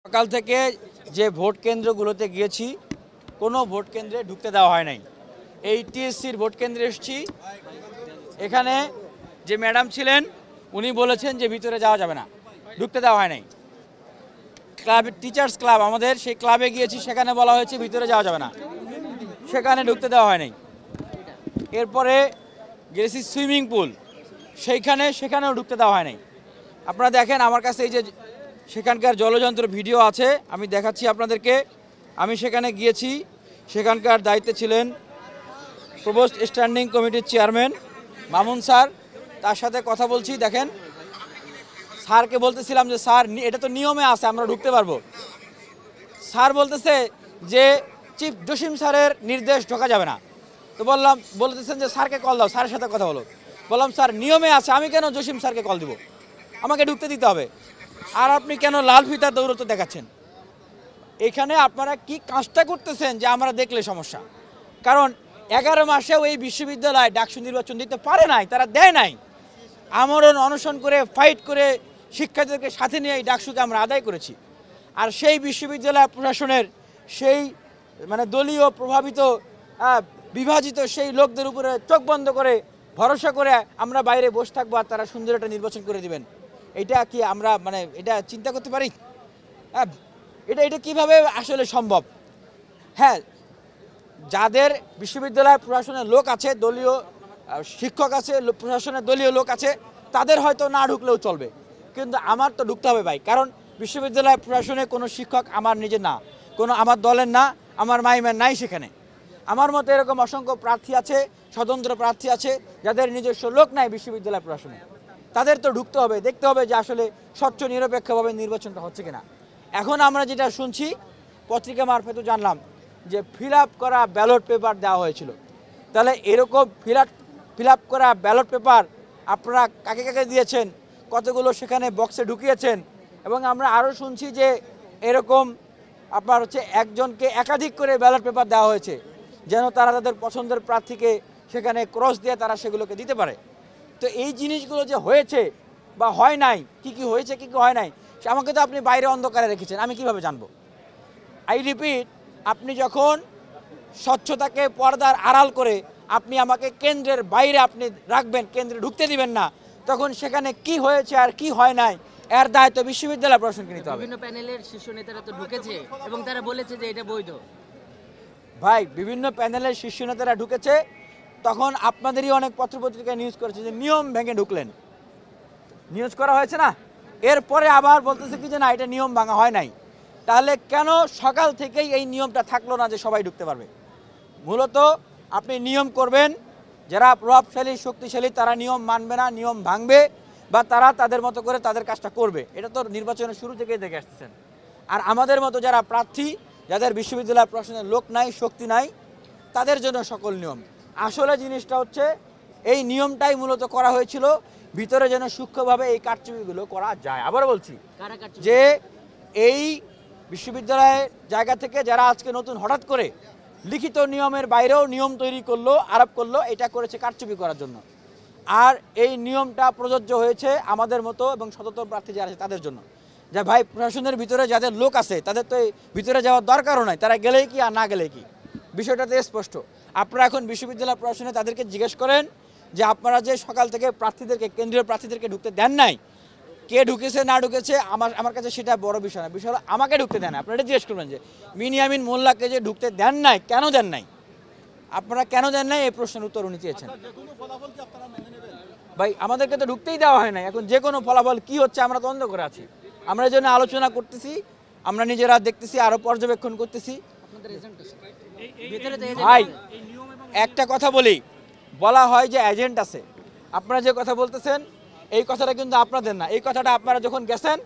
সকাল থেকে যে ভোট কেন্দ্রগুলোতে গিয়েছি কোনো ভোট কেন্দ্রে ঢুকতে দেওয়া হয় নাই। এই টিএসসির ভোট কেন্দ্রে এসেছি, এখানে যে ম্যাডাম ছিলেন উনি বলেছেন যে ভিতরে যাওয়া যাবে না, ঢুকতে দেওয়া হয় নাই। ক্লাবে টিচার্স ক্লাব আমাদের, সেই ক্লাবে গিয়েছি, সেখানে বলা হয়েছে ভিতরে যাওয়া যাবে না, সেখানে ঢুকতে দেওয়া হয় নাই। এরপরে গেছি সুইমিং পুল, সেখানেও ঢুকতে দেওয়া হয় নাই। আপনারা দেখেন আমার কাছে এই যে সেখানকার জলযন্ত্র ভিডিও আছে, আমি দেখাচ্ছি আপনাদেরকে। আমি সেখানে গিয়েছি, সেখানকার দায়িত্বে ছিলেন প্রভোস্ট স্ট্যান্ডিং কমিটির চেয়ারম্যান মামুন স্যার, তার সাথে কথা বলছি। দেখেন, স্যারকে বলতেছিলাম যে স্যার এটা তো নিয়মে আছে, আমরা ঢুকতে পারবো। স্যার বলতেছে যে চিফ জসিম স্যারের নির্দেশ ঢোকা যাবে না। তো বলতেছেন যে স্যারকে কল দাও, স্যারের সাথে কথা বলো। বললাম স্যার নিয়মে আছে, আমি কেন জসিম স্যারকে কল দিব, আমাকে ঢুকতে দিতে হবে। আর আপনি কেন লাল ফিতার দৌড়তে দেখাচ্ছেন? এখানে আপনারা কি কাজটা করতেছেন যে আমরা দেখলে সমস্যা? কারণ 11 মাসেও এই বিশ্ববিদ্যালয় ডাকসু নির্বাচন দিতে পারে নাই, তারা দেয় নাই। আমরণ অনশন করে ফাইট করে শিক্ষার্থীদেরকে সাথে নিয়ে এই ডাকসুকে আমরা আদায় করেছি। আর সেই বিশ্ববিদ্যালয় প্রশাসনের সেই দলীয় প্রভাবিত বিভাজিত সেই লোকদের উপরে চোখ বন্ধ করে ভরসা করে আমরা বাইরে বসে থাকবো আর তারা সুন্দর একটা নির্বাচন করে দিবেন, এটা কি আমরা এটা চিন্তা করতে পারি? এটা কিভাবে আসলে সম্ভব? হ্যাঁ, যাদের বিশ্ববিদ্যালয় প্রশাসনের লোক আছে, দলীয় শিক্ষক আছে, প্রশাসনের দলীয় লোক আছে, তাদের হয়তো না ঢুকলেও চলবে, কিন্তু আমার তো ঢুকতে হবে ভাই। কারণ বিশ্ববিদ্যালয় প্রশাসনে কোনো শিক্ষক আমার নিজের না, কোনো আমার দলের না, আমার মাইম্যান নাই সেখানে। আমার মতো এরকম অসংখ্য প্রার্থী আছে, স্বতন্ত্র প্রার্থী আছে, যাদের নিজস্ব লোক নাই বিশ্ববিদ্যালয় প্রশাসনে। তাদের তো ঢুকতে হবে, দেখতে হবে যে আসলে স্বচ্ছ নিরপেক্ষভাবে নির্বাচনটা হচ্ছে কিনা। এখন আমরা যেটা শুনছি, পত্রিকা মারফত জানলাম যে ফিল আপ করা ব্যালট পেপার দেওয়া হয়েছিল। তাহলে এরকম ফিল আপ করা ব্যালট পেপার আপনারা কাকে কাকে দিয়েছেন, কতগুলো সেখানে বক্সে ঢুকিয়েছেন? এবং আমরা আরও শুনছি যে এরকম আপনার একজনকে একাধিক করে ব্যালট পেপার দেওয়া হয়েছে, যেন তারা তাদের পছন্দের প্রার্থীকে সেখানে ক্রস দিয়ে তারা সেগুলোকে দিতে পারে। তো এই জিনিসগুলো যে হয়েছে বা হয় নাই, কি কি হয়েছে কি কি হয় নাই, আমাকে তো আপনি বাইরে অন্ধকারে রেখেছেন, আমি কিভাবে জানবো? আই রিপিট, আপনি যখন স্বচ্ছতাকে পর্দার আড়াল করে আপনি আমাকে কেন্দ্রের বাইরে আপনি রাখবেন, কেন্দ্রে ঢুকতে দিবেন না, তখন সেখানে কি হয়েছে আর কি হয় নাই এর দায়িত্ব বিশ্ববিদ্যালয় প্রশাসনকে নিতে হবে। বিভিন্ন প্যানেলের শীর্ষ নেতারা তো ঢুকেছে এবং তারা বলেছে যে এটা বৈধ। ভাই, বিভিন্ন প্যানেলের শীর্ষ নেতারা ঢুকেছে, তখন আপনাদেরই অনেক পত্রপত্রিকায় নিউজ করেছে যে নিয়ম ভেঙে ঢুকলেন, নিউজ করা হয়েছে না? এরপরে আবার বলতেছে কি যে না, এটা নিয়ম ভাঙা হয় নাই। তাহলে কেন সকাল থেকেই এই নিয়মটা থাকলো না যে সবাই ঢুকতে পারবে? মূলত আপনি নিয়ম করবেন, যারা প্রভাবশালী শক্তিশালী তারা নিয়ম মানবে না, নিয়ম ভাঙবে, বা তারা তাদের মতো করে তাদের কাজটা করবে। এটা তো নির্বাচনের শুরু থেকেই দেখে আসতেছেন। আর আমাদের মতো যারা প্রার্থী, যাদের বিশ্ববিদ্যালয় প্রশাসনের লোক নাই, শক্তি নাই, তাদের জন্য সকল নিয়ম। আসলে জিনিসটা হচ্ছে এই নিয়মটাই মূলত করা হয়েছিল ভিতরে যেন সূক্ষ্মভাবে এই কারচুপিগুলো করা যায়। আবার বলছি যে এই বিশ্ববিদ্যালয়ের জায়গা থেকে যারা আজকে নতুন হঠাৎ করে লিখিত নিয়মের বাইরেও নিয়ম তৈরি করলো, আরোপ করলো, এটা করেছে কারচুপি করার জন্য। আর এই নিয়মটা প্রযোজ্য হয়েছে আমাদের মতো এবং স্বতন্ত্র প্রার্থী যারা আছে তাদের জন্য। যা ভাই, প্রশাসনের ভিতরে যাদের লোক আছে তাদের তো ভিতরে যাওয়ার দরকারও নাই, তারা গেলেই কি আর না গেলেই কি, বিষয়টাতে স্পষ্ট। আপনারা এখন বিশ্ববিদ্যালয় প্রশাসনে তাদেরকে জিজ্ঞেস করেন যে আপনারা যে সকাল থেকে প্রার্থীদেরকে, কেন্দ্রীয় প্রার্থীদেরকে ঢুকতে দেন নাই, কে ঢুকেছে না ঢুকেছে আমার কাছে সেটা বড় বিষয় না। বিষয় হলো আমাকে ঢুকতে দেন। আপনারা এটা জিজ্ঞেস করবেন যে মিনিয়ামিন মোল্লাকে যে ঢুকতে দেন নাই, কেন দেন নাই, আপনারা কেন দেন নাই, এই প্রশ্নের উত্তর উনি চেয়েছেন। ভাই, আমাদেরকে তো ঢুকতেই দেওয়া হয় নাই। এখন যে কোনো ফলাফল কি হচ্ছে আমরা তদন্ত করে আছি, আমরা এই জন্য আলোচনা করতেছি, আমরা নিজেরা দেখতেছি, আরও পর্যবেক্ষণ করতেছি। ভাই, একটা কথা বলা হয় যে এজেন্ট আছে। আপনারা যে কথা বলতেছেন এই কথাটা কিন্তু আপনাদের না, এই কথাটা আপনারা যখন গেছেন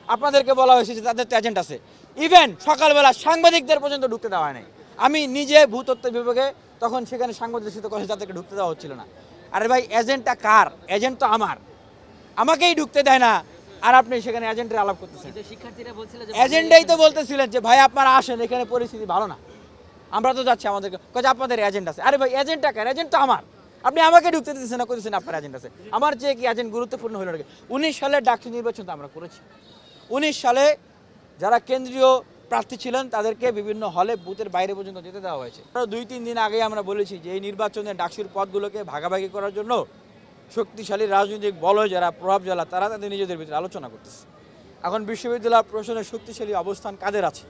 আপনাদেরকে বলা হয়েছে যে তাদের তো এজেন্ট আছে। ইভেন সকালবেলা সাংবাদিকদের পর্যন্ত ঢুকতে দেওয়া হয় নাই। আমি নিজে ভূতত্ত্ব বিভাগে তখন সেখানে সাংবাদিকদের সাথে কথা, তাদেরকে ঢুকতে দেওয়া হচ্ছিল না। আরে ভাই, এজেন্টটা কার? এজেন্ট তো আমার, আমাকেই ঢুকতে দেয় না, আর আপনি সেখানে এজেন্টের আলাপ করতেছেন। এজেন্টাই তো বলতেছিলেন যে ভাই আপনারা আসেন, এখানে পরিস্থিতি ভালো না, আমরা তো যাচ্ছি, আমাদেরকে কাজে আপনাদের এজেন্ট আছে। আরে ভাই, এজেন্টটা কার? এজেন্ট তো আমার, আপনি আমাকে ঢুকতে দিতেছেন না, করতেছেন আপনার এজেন্ট আছে। আমার চেয়ে কি এজেন্ট গুরুত্বপূর্ণ হলো নাকি? 19 সালে ডাকসু নির্বাচন তো আমরা করেছি। 19 সালে যারা কেন্দ্রীয় প্রার্থী ছিলেন তাদেরকে বিভিন্ন হলে বুথের বাইরে পর্যন্ত যেতে দেওয়া হয়েছে। 2-3 দিন আগে আমরা বলেছি যে এই নির্বাচনে ডাকসুর পদগুলোকে ভাগাভাগি করার জন্য শক্তিশালী রাজনৈতিক বলয় যারা প্রভাব জ্বালা তারা তাদের নিজেদের ভিতরে আলোচনা করতেছে। এখন বিশ্ববিদ্যালয় প্রশাসনের শক্তিশালী অবস্থান কাদের আছে?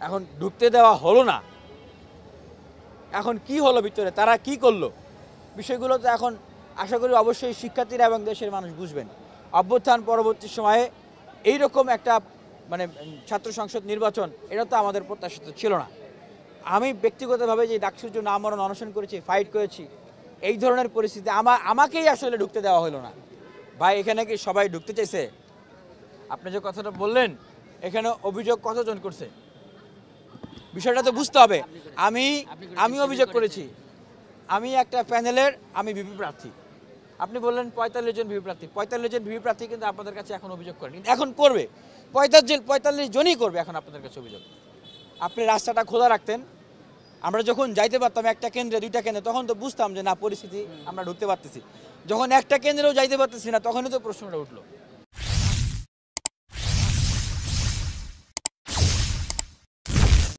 এখন ঢুকতে দেওয়া হলো না, এখন কি হলো ভিতরে, তারা কি করলো, বিষয়গুলো তো এখন আশা করি অবশ্যই শিক্ষার্থীরা এবং দেশের মানুষ বুঝবেন। অভ্যুত্থান পরবর্তী সময়ে এইরকম একটা মানে ছাত্র সংসদ নির্বাচন এটা তো আমাদের প্রত্যাশিত ছিল না। আমি ব্যক্তিগতভাবে যে ডাকসুর জন্য আমরণ অনশন করেছি, ফাইট করেছি, এই ধরনের পরিস্থিতি আমাকেই আসলে ঢুকতে দেওয়া হলো না। ভাই এখানে কি সবাই ঢুকতে চাইছে? আপনি যে কথাটা বললেন এখানে অভিযোগ কতজন করছে বিষয়টা তো বুঝতে হবে। আমি অভিযোগ করেছি, আমি একটা প্যানেলের আমি ভিপি প্রার্থী। আপনি বললেন 45 জন ভিপি প্রার্থী, 45 জন ভিপি প্রার্থী কিন্তু আপনাদের কাছে এখন অভিযোগ করেনি, এখন করবে 45 জনই করবে এখন আপনাদের কাছে অভিযোগ। আপনি রাস্তাটা খোলা রাখতেন, আমরা যখন যাইতে পারতাম একটা কেন্দ্রে 2টা কেন্দ্রে তখন তো বুঝতাম যে না পরিস্থিতি আমরা ঢুকতে পারতেছি। যখন একটা কেন্দ্রেও যাইতে পারতেছি না তখনই তো প্রশ্নটা উঠলো।